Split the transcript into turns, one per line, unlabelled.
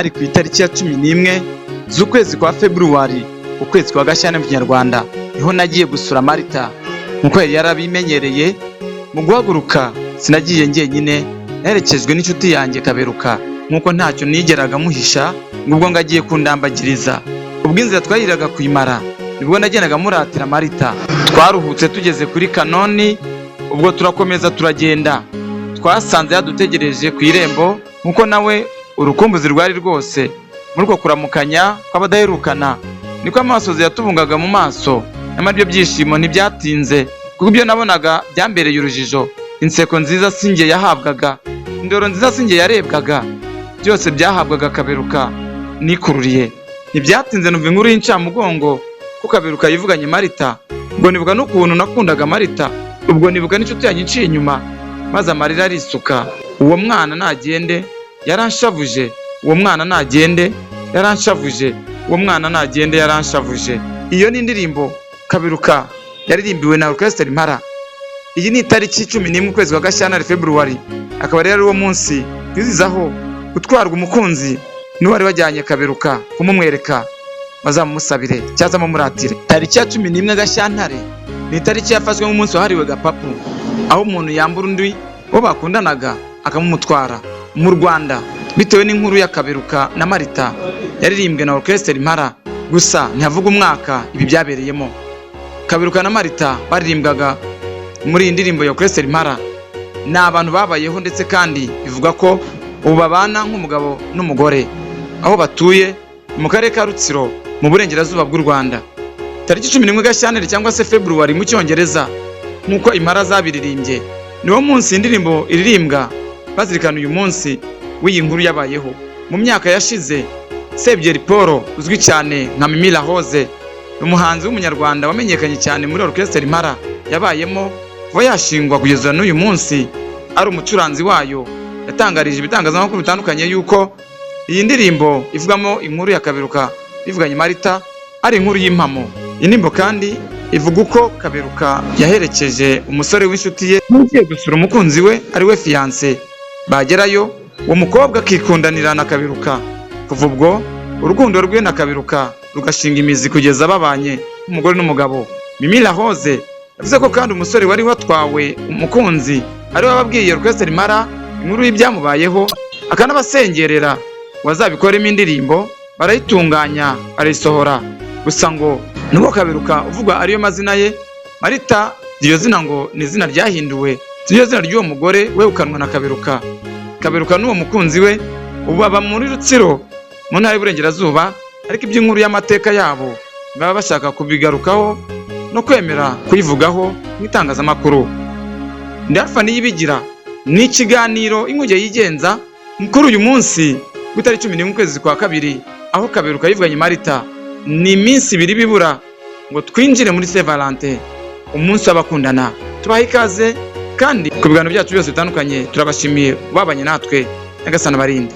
hari ku itariki ya 11 z'ukwezi kwa Februari, ukwezi kwa Gashyantare mu Kinyarwanda, niho nagiye gusura Marita. Nkuko yari yarabimenyereye, mu guhaguruka sinagiye njyenyine, naherekejwe n'inshuti yanjye Kaberuka, nkuko ntacyo nigeraga muhisha ngubwo ngagiye kundambagiriza. Ubwo inzira twayiraga kuyimara nibwo nagendaga muratira Marita. Twaruhutse tugeze kuri Kanoni, ubwo turakomeza turagenda. Twasanze yadutegereje ku irembo, nkuko nawe urukumbuzi rwari rwose. Muri uko kuramukanya kw'abadaherukana niko amasozi yatubungaga mu maso. Nyamara ibyo byishimo ntibyatinze, kuko ibyo nabonaga byambereye urujijo. Inseko nziza sinjye yahabwaga, indoro nziza sinjye yarebwaga, byose byahabwaga Kaberuka nikururiye. Ntibyatinze numva inkuru y'incamugongo ko Kaberuka yivuganye Marita. Ubwo nibuka n'ukuntu nakundaga Marita, ubwo nibuka n'inshuti yanjye iciye inyuma, maze amarira arisuka. Uwo mwana nagende yaranshavuje, uwo mwana nagende yaranshavuje, uwo mwana nagende yaranshavuje. Iyo ni indirimbo Kaberuka yaririmbiwe na Orchestre Impala. Iyi ni itariki 11 ukwezi kwa Gashyantare February, akaba rero uwo munsi twizizaho gutwarwa umukunzi n'uwari wajyanye Kaberuka kumumwereka bazamumusabire cyaza mumuratire. Tariki ya 11 Gashyantare ni itariki yafashwe nk'umunsi wahariwe gapapu, aho umuntu yambura undi wo bakundanaga akamumutwara mu Rwanda, bitewe n'inkuru ya Kaberuka na Marita yaririmbwe na Orchestre Impala. Gusa ntihavuga umwaka ibi byabereyemo. Kaberuka na Marita baririmbwaga muri iyi ndirimbo ya Orchestre Impala. Ni abantu babayeho, ndetse kandi bivuga ko ubu babana nk'umugabo n'umugore, aho batuye mu karere ka Rutsiro mu burengerazuba bw'u Rwanda. Tariki 11 Gashyantare cyangwa se February mu Cyongereza, nk'uko Impala zabiririmbye, niwo munsi indirimbo iririmbwa bazirikana uyu munsi w'iyi nkuru yabayeho. Mu myaka yashize, Sebyeri Paul uzwi cyane nka Mimi La Rose, umuhanzi w'umunyarwanda wamenyekanye cyane muri Orchestre Impala yabayemo kuva yashingwa kugeza n'uyu munsi, ari umucuranzi wayo, yatangarije ibitangazamakuru bitandukanye yuko iyi ndirimbo ivugamo inkuru ya Kaberuka bivuganye Marita ari inkuru y'impamo. Indirimbo kandi ivuga uko Kaberuka yaherekeje umusore w'inshuti ye ugiye gusura umukunzi we ari we fiancé. Bagerayo uwo mukobwa akikundanira na Kaberuka. Kuva ubwo urukundo rwe na Kaberuka rugashinga imizi kugeza babanye umugore n'umugabo. Mimi La Rose yavuze ko kandi umusore wari watwawe umukunzi ari we wababwiye Orchestre Impala inkuru y'ibyamubayeho, akanabasengerera wazabikoremo indirimbo, barayitunganya arayisohora. Gusa ngo nubwo Kaberuka uvugwa ariyo mazina ye, Marita iryo zina ngo ni izina ryahinduwe, iryo zina ry'uwo mugore wegukanwa na Kaberuka. Kaberuka n'uwo mukunzi we ubu baba muri Rutsiro mu ntara y'Iburengerazuba, ariko iby'inkuru y'amateka yabo baba bashaka kubigarukaho no kwemera kuyivugaho nk'itangazamakuru. Ndi Alpha Niyibigira, ni ikiganiro Inkuge Yigenza kuri uyu munsi w'itariki 11 ukwezi kwa kabiri, aho Kaberuka yivuganye Marita. Ni iminsi 2 bibura ngo twinjire muri Saint Valentin, umunsi w'abakundana. Tubaha ikaze kandi ku biganiro byacu byose bitandukanye. Turabashimiye babanye natwe. Nyagasani barinde.